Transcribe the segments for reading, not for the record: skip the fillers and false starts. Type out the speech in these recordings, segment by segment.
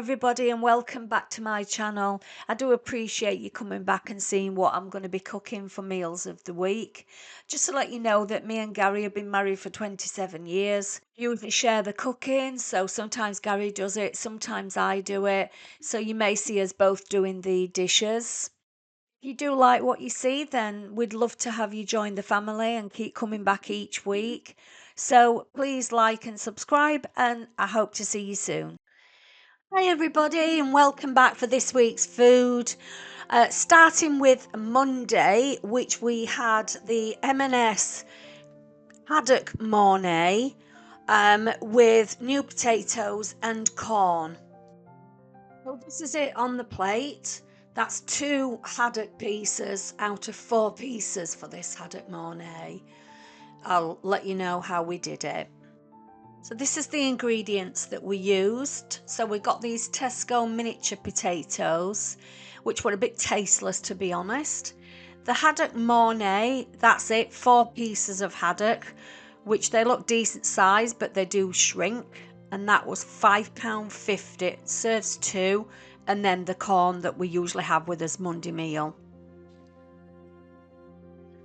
everybody, and welcome back to my channel. I do appreciate you coming back and seeing what I'm going to be cooking for meals of the week. Just to let you know that me and Gary have been married for 27 years. You usually share the cooking, so sometimes Gary does it, sometimes I do it. So you may see us both doing the dishes. If you do like what you see, then we'd love to have you join the family and keep coming back each week. So please like and subscribe, and I hope to see you soon. Hi everybody, and welcome back for this week's food. Starting with Monday, which we had the M&S Haddock Mornay with new potatoes and corn. So this is it on the plate. That's 2 haddock pieces out of 4 pieces for this Haddock Mornay. I'll let you know how we did it. So this is the ingredients that we used. So we got these Tesco miniature potatoes, which were a bit tasteless to be honest. The haddock Mornay, that's it, 4 pieces of haddock, which they look decent size, but they do shrink. And that was £5.50. It serves 2, and then the corn that we usually have with us Monday meal.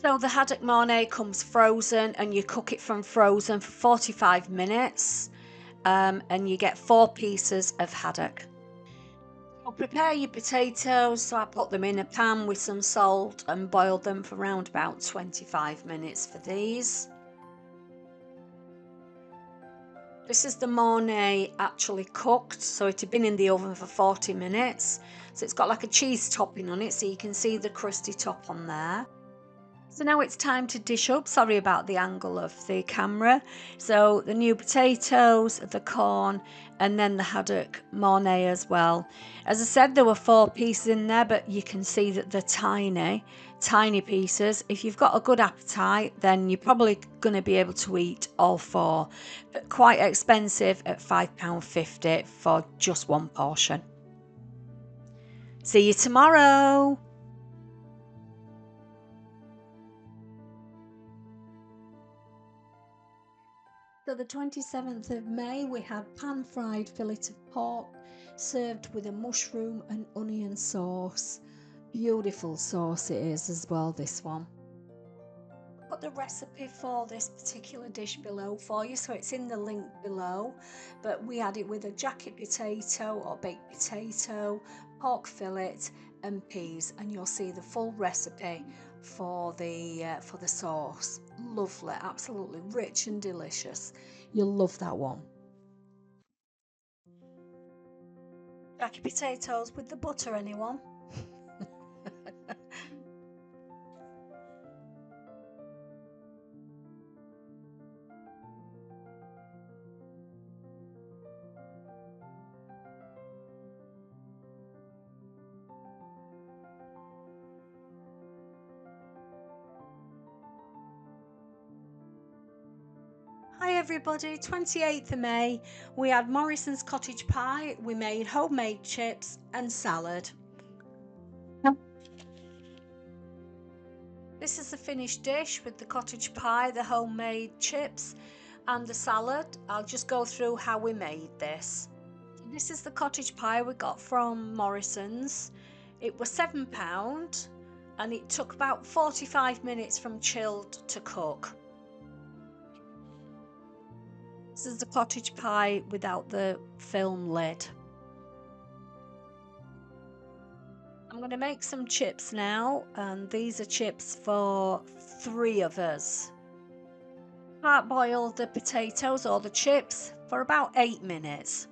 So the haddock Mornay comes frozen, and you cook it from frozen for 45 minutes, and you get 4 pieces of haddock. So prepare your potatoes. So I put them in a pan with some salt and boiled them for around about 25 minutes for these. This is the Mornay actually cooked, so it had been in the oven for 40 minutes. So it's got like a cheese topping on it, so you can see the crusty top on there. So now it's time to dish up. Sorry about the angle of the camera. So the new potatoes, the corn, and then the haddock Mornay as well. As I said, there were 4 pieces in there, but you can see that they're tiny, tiny pieces. If you've got a good appetite, then you're probably going to be able to eat all 4. But quite expensive at £5.50 for just 1 portion. See you tomorrow. So the 27th of May, we had pan-fried fillet of pork served with a mushroom and onion sauce. Beautiful sauce it is as well, this one. I'll put the recipe for this particular dish below for you, so it's in the link below. But we had it with a jacket potato or baked potato, pork fillet and peas, and you'll see the full recipe for the sauce. Lovely, absolutely rich and delicious. You'll love that one. Jacket potatoes with the butter, anyone? Hi everybody, 28th of May, we had Morrison's Cottage Pie. We made homemade chips and salad. This is the finished dish with the cottage pie, the homemade chips and the salad. I'll just go through how we made this. This is the cottage pie we got from Morrison's. It was £7 and it took about 45 minutes from chilled to cook. This is the cottage pie without the film lid. I'm going to make some chips now, and these are chips for 3 of us. Parboil the potatoes or the chips for about 8 minutes.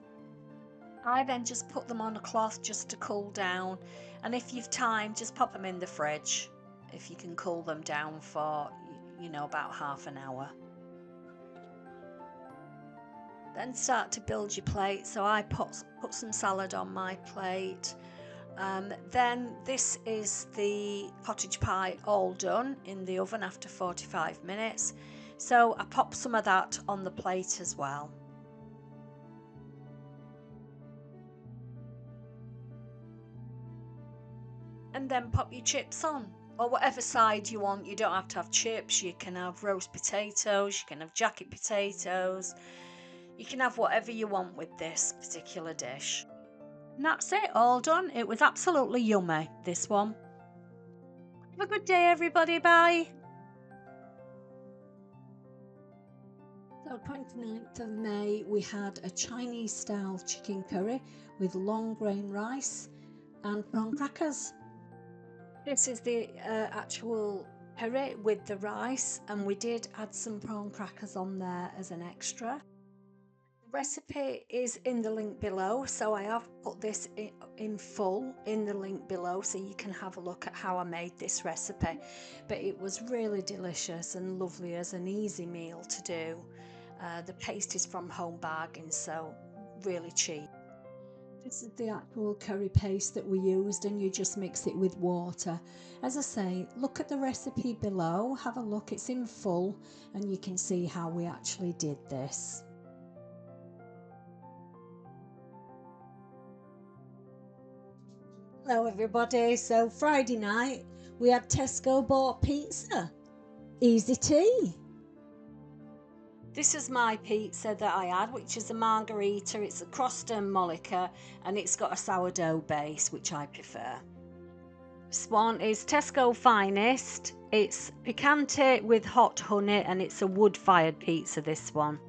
I then just put them on a cloth just to cool down, and if you've time, just pop them in the fridge if you can cool them down for, about half an hour. Then start to build your plate. So I put some salad on my plate. Then this is the cottage pie all done in the oven after 45 minutes. So I pop some of that on the plate as well. And then pop your chips on, or whatever side you want. You don't have to have chips. You can have roast potatoes, you can have jacket potatoes. You can have whatever you want with this particular dish. And that's it, all done. It was absolutely yummy, this one. Have a good day, everybody. Bye. So 29th of May, we had a Chinese style chicken curry with long grain rice and prawn crackers. This is the actual curry with the rice, and we did add some prawn crackers on there as an extra. The recipe is in the link below, so I have put this in full in the link below so you can have a look at how I made this recipe. But it was really delicious and lovely as an easy meal to do. The paste is from Home Bargains, so really cheap. This is the actual curry paste that we used, and you just mix it with water. As I say, look at the recipe below, have a look, it's in full, and you can see how we actually did this. Hello everybody, so Friday night we had Tesco bought pizza. Easy tea. This is my pizza that I had, which is a margherita. It's a crust and mollica, and it's got a sourdough base, which I prefer. This one is Tesco Finest. It's picante with hot honey, and it's a wood-fired pizza, this one.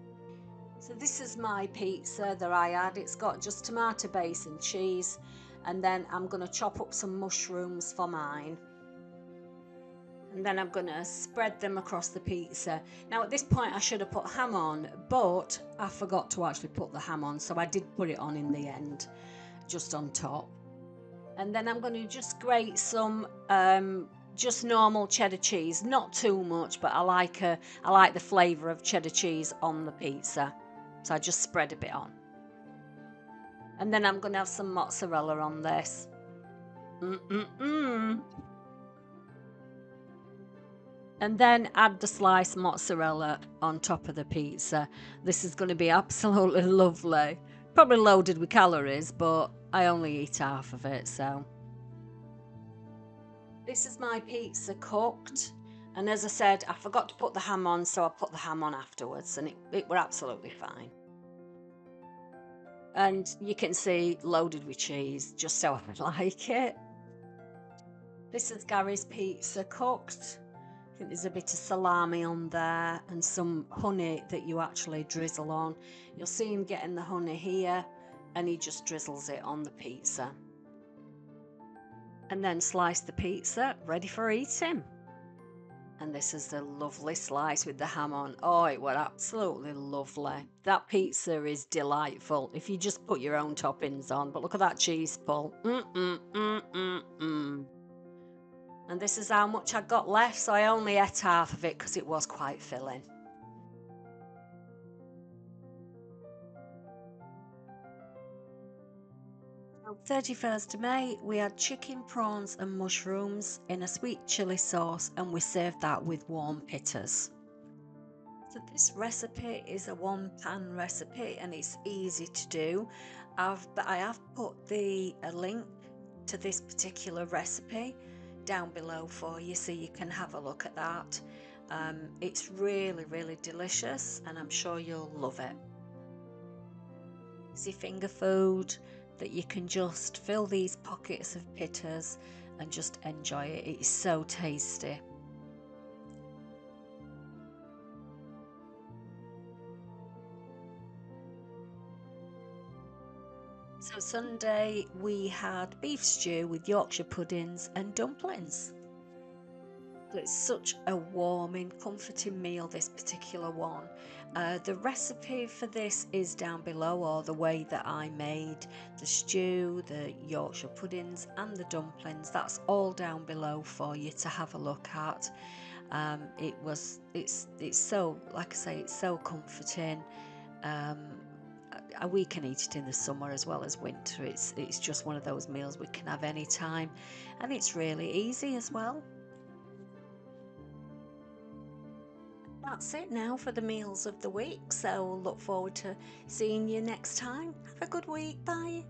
So this is my pizza that I had. It's got just tomato base and cheese, and then I'm going to chop up some mushrooms for mine. And then I'm going to spread them across the pizza. Now at this point I should have put ham on, but I forgot to actually put the ham on, so I did put it on in the end, just on top. And then I'm going to just grate some just normal cheddar cheese, not too much, but I like the flavour of cheddar cheese on the pizza, so I just spread a bit on. And then I'm going to have some mozzarella on this. And then add the sliced mozzarella on top of the pizza. This is going to be absolutely lovely. Probably loaded with calories, but I only eat half of it, so. This is my pizza cooked. And as I said, I forgot to put the ham on, so I put the ham on afterwards, and it were absolutely fine. And you can see loaded with cheese, just so I like it. This is Gary's pizza cooked. I think there's a bit of salami on there and some honey that you actually drizzle on. You'll see him getting the honey here, and he just drizzles it on the pizza. And then slice the pizza, ready for eating. And this is the lovely slice with the ham on. Oh, it was absolutely lovely. That pizza is delightful if you just put your own toppings on. But look at that cheese pull. And this is how much I got left, so I only ate half of it because it was quite filling. On 31st of May, we had chicken, prawns and mushrooms in a sweet chilli sauce, and we served that with warm pittas. So this recipe is a one-pan recipe, and it's easy to do. But I have put a link to this particular recipe down below for you, so you can have a look at that. It's really, really delicious, and I'm sure you'll love it. Easy finger food that you can just fill these pockets of pittas and just enjoy it. It is so tasty. So Sunday we had beef stew with Yorkshire puddings and dumplings. It's such a warming, comforting meal, this particular one. The recipe for this is down below, or the way that I made the stew, the Yorkshire puddings and the dumplings. That's all down below for you to have a look at. It's so, like I say, it's so comforting. We can eat it in the summer as well as winter. It's just one of those meals we can have any time, and it's really easy as well. That's it now for the meals of the week, so look forward to seeing you next time. Have a good week. Bye.